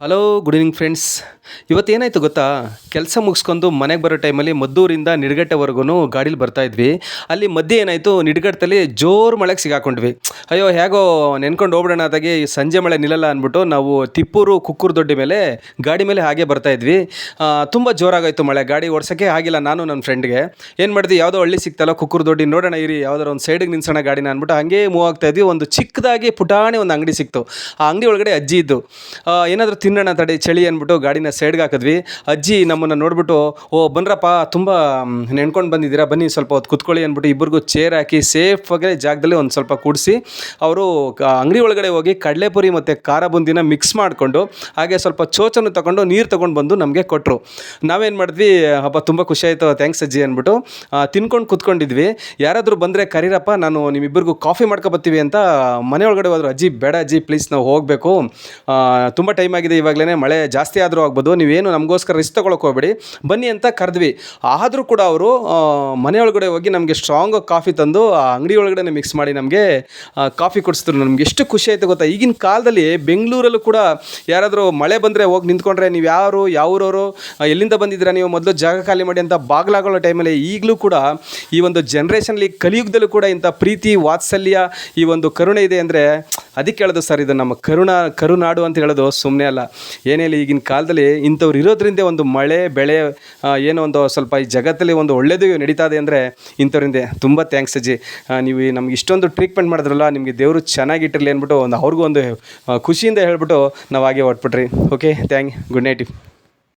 Hello, good evening friends. ಇವತ್ತೇನಾಯಿತು ಗೊತ್ತಾ? ಕೆಲಸ ಮುಗಿಸ್ಕೊಂಡು ಮನೆಗೆ ಬರೋ ಟೈಮಲ್ಲಿ ಮದ್ದೂರಿಂದ ನಿಡಘಟ್ಟವರೆಗೂ ಗಾಡೀಲಿ ಬರ್ತಾಯಿದ್ವಿ. ಅಲ್ಲಿ ಮಧ್ಯೆ ಏನಾಯಿತು, ನಿಡಘಟ್ಟದಲ್ಲಿ ಜೋರು ಮಳೆಗೆ ಸಿಗಾಕೊಂಡ್ವಿ. ಅಯ್ಯೋ, ಹೇಗೋ ನೆನ್ಕೊಂಡು ಹೋಗ್ಬಿಡೋಣ ಅದಾಗೆ ಸಂಜೆ ಮಳೆ ನಿಲ್ಲಲ್ಲ ಅಂದ್ಬಿಟ್ಟು ನಾವು ತಿಪ್ಪೂರು ಕುಕ್ಕೂರು ದೊಡ್ಡಿ ಮೇಲೆ ಗಾಡಿ ಮೇಲೆ ಹಾಗೆ ಬರ್ತಾಯಿದ್ವಿ. ತುಂಬ ಜೋರಾಗಾಯಿತು ಮಳೆ. ಗಾಡಿ ಓಡ್ಸೋಕ್ಕೆ ಆಗಿಲ್ಲ. ನಾನು ನನ್ನ ಫ್ರೆಂಡ್ಗೆ ಏನು ಮಾಡಿದ್ವಿ, ಯಾವುದೋ ಹಳ್ಳಿ ಸಿಕ್ತಲ್ಲ ಕುಕ್ಕೂರು ದೊಡ್ಡಿ, ನೋಡೋಣ ಇರಿ ಯಾವುದಾರು ಒಂದು ಸೈಡಿಗೆ ನಿಲ್ಸೋಣ ಗಾಡಿನ ಅಂದ್ಬಿಟ್ಟು ಹಾಗೆ ಮೂವ್ ಆಗ್ತಾಯಿದ್ವಿ. ಒಂದು ಚಿಕ್ಕದಾಗಿ ಪುಟಾಣಿ ಒಂದು ಅಂಗಡಿ ಸಿಕ್ತು. ಆ ಅಂಗಡಿ ಒಳಗಡೆ ಅಜ್ಜಿ ಇದ್ದು. ಏನಾದರೂ ತಿನ್ನೋಣ ತಡಿ ಚಳಿ ಅಂದ್ಬಿಟ್ಟು ಗಾಡಿನ ಸೈಡ್ಗೆ ಹಾಕಿದ್ವಿ. ಅಜ್ಜಿ ನಮ್ಮನ್ನು ನೋಡಿಬಿಟ್ಟು, ಓ ಬನ್ರಪ್ಪ, ತುಂಬ ನೆನ್ಕೊಂಡು ಬಂದಿದ್ದೀರಾ, ಬನ್ನಿ ಸ್ವಲ್ಪ ಹೊತ್ತು ಕುತ್ಕೊಳ್ಳಿ ಅಂದ್ಬಿಟ್ಟು ಇಬ್ಬರಿಗೂ ಚೇರ್ ಹಾಕಿ ಸೇಫಾಗಿ ಜಾಗದಲ್ಲಿ ಒಂದು ಸ್ವಲ್ಪ ಕೂಡಿಸಿ ಅವರು ಅಂಗಡಿ ಒಳಗಡೆ ಹೋಗಿ ಕಡಲೆಪುರಿ ಮತ್ತು ಖಾರ ಬುಂದಿನ ಮಿಕ್ಸ್ ಮಾಡಿಕೊಂಡು ಹಾಗೆ ಸ್ವಲ್ಪ ಚೋಚನ್ನು ತೊಗೊಂಡು ನೀರು ತೊಗೊಂಡು ಬಂದು ನಮಗೆ ಕೊಟ್ಟರು. ನಾವೇನು ಮಾಡಿದ್ವಿ, ಹಬ್ಬ ತುಂಬ ಖುಷಿ ಆಯಿತು, ಥ್ಯಾಂಕ್ಸ್ ಅಜ್ಜಿ ಅಂದ್ಬಿಟ್ಟು ತಿನ್ಕೊಂಡು ಕೂತ್ಕೊಂಡಿದ್ವಿ. ಯಾರಾದರೂ ಬಂದರೆ ಕರೀರಪ್ಪ, ನಾನು ನಿಮ್ಮಿಬ್ಬರಿಗೂ ಕಾಫಿ ಮಾಡ್ಕೊಬತ್ತೀವಿ ಅಂತ ಮನೆ ಒಳಗಡೆ ಹೋದ್ರು. ಅಜ್ಜಿ ಬೇಡ ಅಜ್ಜಿ ಪ್ಲೀಸ್, ನಾವು ಹೋಗಬೇಕು, ತುಂಬ ಟೈಮ್ ಆಗಿದೆ, ಇವಾಗಲೇ ಮಳೆ ಜಾಸ್ತಿ ಆದರೂ ಆಗ್ಬೋದು, ನೀವೇನು ನಮಗೋಸ್ಕರ ರಿಸ್ಕ್ ತೊಗೊಳಕ್ಕೆ ಹೋಗ್ಬೇಡಿ, ಬನ್ನಿ ಅಂತ ಕರೆದ್ವಿ. ಆದರೂ ಕೂಡ ಅವರು ಮನೆಯೊಳಗಡೆ ಹೋಗಿ ನಮಗೆ ಸ್ಟ್ರಾಂಗ್ ಕಾಫಿ ತಂದು ಆ ಅಂಗಡಿ ಒಳಗಡೆ ಮಿಕ್ಸ್ ಮಾಡಿ ನಮಗೆ ಕಾಫಿ ಕೊಡಿಸಿದ್ರು. ನಮ್ಗೆ ಎಷ್ಟು ಖುಷಿ ಆಯಿತು ಗೊತ್ತಾ? ಈಗಿನ ಕಾಲದಲ್ಲಿ ಬೆಂಗಳೂರಲ್ಲೂ ಕೂಡ ಯಾರಾದರೂ ಮಳೆ ಬಂದರೆ ಹೋಗಿ ನಿಂತ್ಕೊಂಡ್ರೆ, ನೀವು ಯಾರು, ಯಾವೂರವರು, ಎಲ್ಲಿಂದ ಬಂದಿದ್ದೀರಾ, ನೀವು ಮೊದಲು ಜಾಗ ಖಾಲಿ ಮಾಡಿ ಅಂತ ಬಾಗ್ಲಾಗೊಳ್ಳೋ ಟೈಮಲ್ಲಿ ಈಗಲೂ ಕೂಡ ಈ ಒಂದು ಜನ್ರೇಷನ್ಲಿ ಕಲಿಯುಗದಲ್ಲೂ ಕೂಡ ಇಂಥ ಪ್ರೀತಿ ವಾತ್ಸಲ್ಯ ಈ ಒಂದು ಕರುಣೆ ಇದೆ ಅಂದರೆ ಅದಕ್ಕೆ ಹೇಳೋದು ಸರ್, ಇದು ನಮ್ಮ ಕರುನಾಡು ಅಂತ ಹೇಳೋದು ಸುಮ್ಮನೆ ಅಲ್ಲ. ಏನೇ ಇಲ್ಲ, ಈಗಿನ ಕಾಲದಲ್ಲಿ ಇಂಥವ್ರು ಇರೋದ್ರಿಂದ ಒಂದು ಮಳೆ ಬೆಳೆ ಏನೋ ಒಂದು ಸ್ವಲ್ಪ ಈ ಜಗತ್ತಲ್ಲಿ ಒಂದು ಒಳ್ಳೆಯದು ನಡೀತಾ ಇದೆ ಅಂದರೆ ಇಂಥವ್ರಿಂದ. ತುಂಬ ಥ್ಯಾಂಕ್ಸ್ ಅಜ್ಜಿ, ನೀವು ನಮ್ಗೆ ಇಷ್ಟೊಂದು ಟ್ರೀಟ್ಮೆಂಟ್ ಮಾಡಿದ್ರಲ್ಲ, ನಿಮಗೆ ದೇವರು ಚೆನ್ನಾಗಿಟ್ಟಿರಲಿ ಅಂದ್ಬಿಟ್ಟು ಅವ್ರಿಗೂ ಒಂದು ಖುಷಿಯಿಂದ ಹೇಳ್ಬಿಟ್ಟು ನಾವು ಹಾಗೆ ಹೊಟ್ಬಿಟ್ರಿ. Okay, good night.